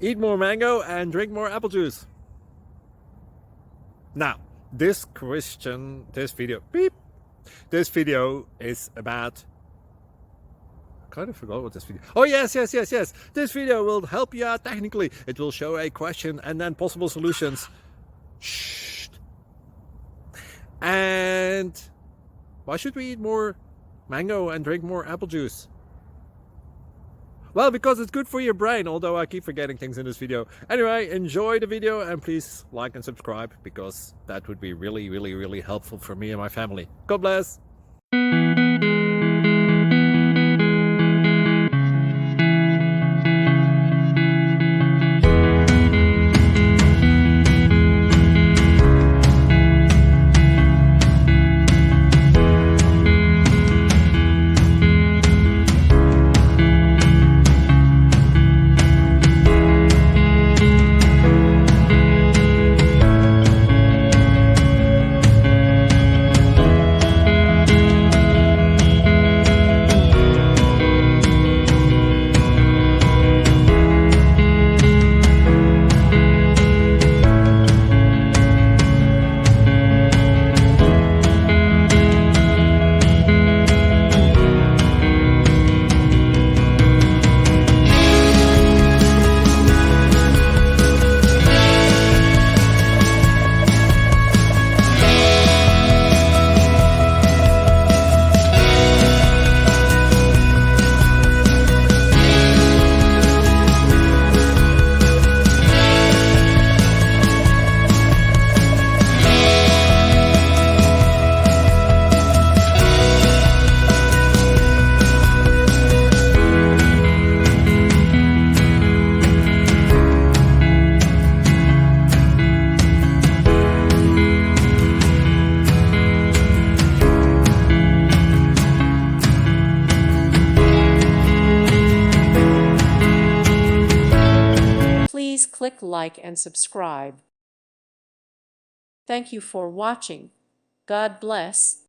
Eat more mango and drink more apple juice. Now, this video is about, I kind of forgot what this video. Oh, yes. This video will help you out technically. It will show a question and then possible solutions. Shh. And why should we eat more mango and drink more apple juice? Well, because it's good for your brain, although I keep forgetting things in this video. Anyway, enjoy the video and please like and subscribe, because that would be really helpful for me and my family. God bless! Please click like and subscribe. Thank you for watching. God bless.